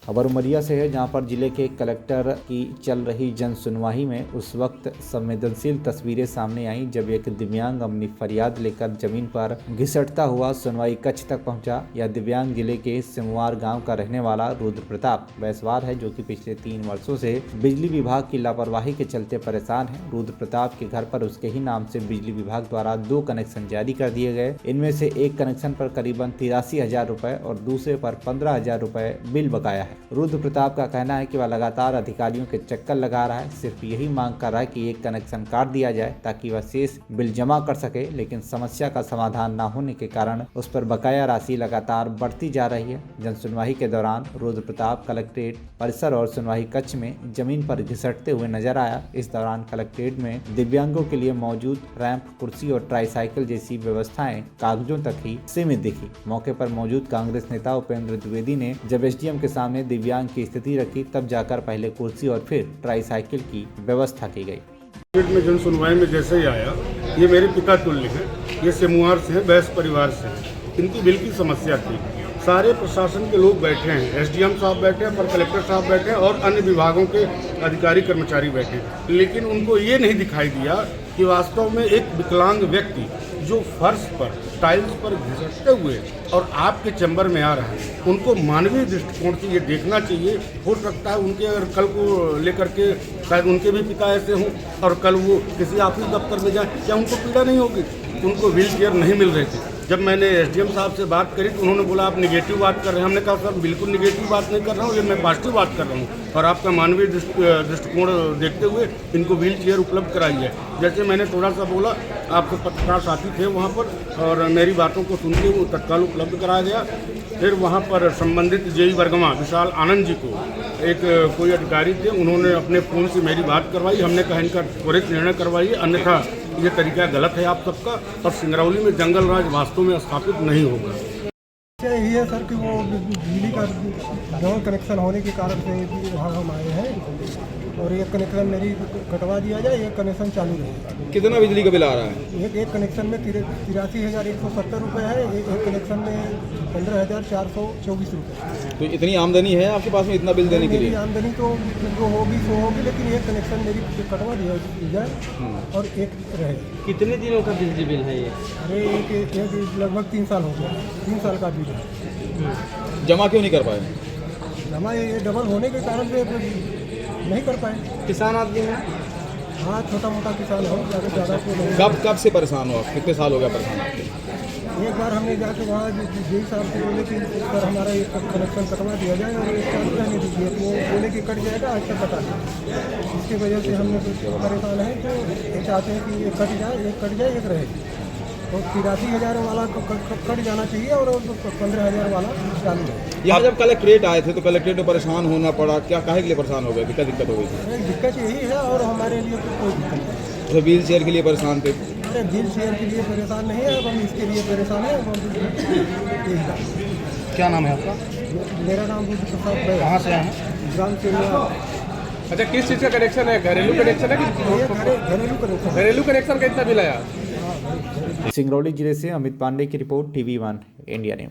खबर उमरिया से है, जहां पर जिले के कलेक्टर की चल रही जन सुनवाई में उस वक्त संवेदनशील तस्वीरें सामने आई जब एक दिव्यांग अपनी फरियाद लेकर जमीन पर घिसटता हुआ सुनवाई कक्ष तक पहुंचा। यह दिव्यांग जिले के सिमुआर गांव का रहने वाला रुद्र प्रताप बैसवार है, जो कि पिछले 3 वर्षों से बिजली विभाग की लापरवाही के चलते परेशान है। रुद्र प्रताप के घर पर उसके ही नाम से बिजली विभाग द्वारा 2 कनेक्शन जारी कर दिए गए। इनमें से एक कनेक्शन पर करीबन 83,000 रुपए और दूसरे पर 15,000 रुपए बिल बकाया है। रुद्र प्रताप का कहना है कि वह लगातार अधिकारियों के चक्कर लगा रहा है, सिर्फ यही मांग कर रहा है कि एक कनेक्शन काट दिया जाए ताकि वह शेष बिल जमा कर सके, लेकिन समस्या का समाधान न होने के कारण उस पर बकाया राशि लगातार बढ़ती जा रही है। जन सुनवाई के दौरान रुद्र प्रताप कलेक्ट्रेट परिसर और सुनवाई कक्ष में जमीन पर घिसटते हुए नजर आया। इस दौरान कलेक्ट्रेट में दिव्यांगों के लिए मौजूद रैंप, कुर्सी और ट्राईसाइकिल जैसी व्यवस्थाएं कागजों तक ही सीमित दिखी। मौके पर मौजूद कांग्रेस नेता उपेंद्र द्विवेदी ने जब एसडीएम के सामने दिव्यांग की स्थिति रखी, तब जाकर पहले कुर्सी और फिर ट्राईसाइकिल की व्यवस्था की गई। में जन सुनवाई में जैसे ही आया, ये मेरे पिता तुल्य हैं, ये सिमुआर से हैं, बैस परिवार से हैं। इनकी बिल की समस्या थी। सारे प्रशासन के लोग बैठे हैं, एसडीएम साहब बैठे हैं, पर कलेक्टर साहब बैठे हैं और अन्य विभागों के अधिकारी कर्मचारी बैठे हैं, लेकिन उनको ये नहीं दिखाई दिया कि वास्तव में एक विकलांग व्यक्ति जो फर्श पर टाइल्स पर घिसटते हुए और आपके चैम्बर में आ रहा है, उनको मानवीय दृष्टिकोण से ये देखना चाहिए। हो सकता है उनके अगर कल को लेकर के शायद उनके भी पिता ऐसे हों और कल वो किसी ऑफिस दफ्तर में जाए, क्या उनको पीड़ा नहीं होगी? उनको व्हील चेयर नहीं मिल रही थी। जब मैंने एसडीएम साहब से बात करी तो उन्होंने बोला आप निगेटिव बात कर रहे हैं। हमने कहा सर बिल्कुल निगेटिव बात नहीं कर रहा हूँ, ये मैं पॉजिटिव बात कर रहा हूँ और आपका मानवीय दृष्टिकोण देखते हुए इनको व्हील चेयर उपलब्ध कराई है। जैसे मैंने थोड़ा सा बोला, आपके पत्रकार साथी थे वहाँ पर और मेरी बातों को सुनते हुए तत्काल उपलब्ध कराया गया। फिर वहाँ पर संबंधित जेई वर्गमा विशाल आनंद जी को एक कोई अधिकारी थे, उन्होंने अपने फ़ोन से मेरी बात करवाई। हमने कहा इनका त्वरित निर्णय करवाइए, अन्यथा ये तरीका गलत है आप सबका और सिंगरौली में जंगल राज वास्तव में स्थापित नहीं होगा। यही है सर कि वो बिजली का डबल कनेक्शन होने के कारण से विभाग हम आए हैं और एक कनेक्शन मेरी कटवा दिया जाए, एक कनेक्शन चालू रहे। कितना बिजली का बिल आ रहा है? एक कनेक्शन में 83,170 रुपये है, एक कनेक्शन में 15,424 रुपये। तो इतनी आमदनी है आपके पास में इतना बिल देने के लिए? आमदनी तो जो होगी सो होगी, लेकिन एक कनेक्शन मेरी कटवा दिया जाए और एक रहे। कितने दिनों का बिजली बिल है ये? अरे एक लगभग 3 साल हो गया, 3 साल का बिल है। जमा क्यों नहीं कर पाए? जमा ये डबल होने के कारण से नहीं कर पाए। किसान आदमी है? हाँ, छोटा मोटा किसान हो, ज़्यादा तो नहीं। कब से परेशान हो आप? कितने साल हो गया परेशान आपके? एक बार हमने जाके वहाँ जेई साहब से बोले कि सर हमारा एक कनेक्शन कटवा दिया जाए और एक चालू रहने दीजिए, तो वो बोले कि कट जाएगा, आज तक कटा नहीं। इसकी वजह से हमने परेशान है, तो ये चाहते हैं कि एक कट जाए एक रहे। तो 83,000 वाला कट जाना चाहिए और 15,000 वाला चालू है। यहाँ जब कलेक्ट्रेट आए थे तो कलेक्ट्रेट में परेशान होना पड़ा, क्या काहे के लिए परेशान हो गए? क्या दिक्कत हो गई थी? दिक्कत यही है और हमारे लिए तो कोई दिक्कत नहीं। तो व्हील चेयर के लिए परेशान थे? अरे व्हील चेयर के लिए परेशान नहीं है, अब हम इसके लिए परेशान है। क्या नाम है आपका? मेरा नाम रुद्र प्रताप है। कहाँ से हैं? ग्राम सिमुआर। अच्छा, किस चीज़ का कनेक्शन है? घरेलू कनेक्शन है कि घरेलू कनेक्शन? घरेलू कनेक्शन का इतना बिल आया? सिंगरौली जिले से अमित पांडे की रिपोर्ट, TV1 इंडिया न्यूज।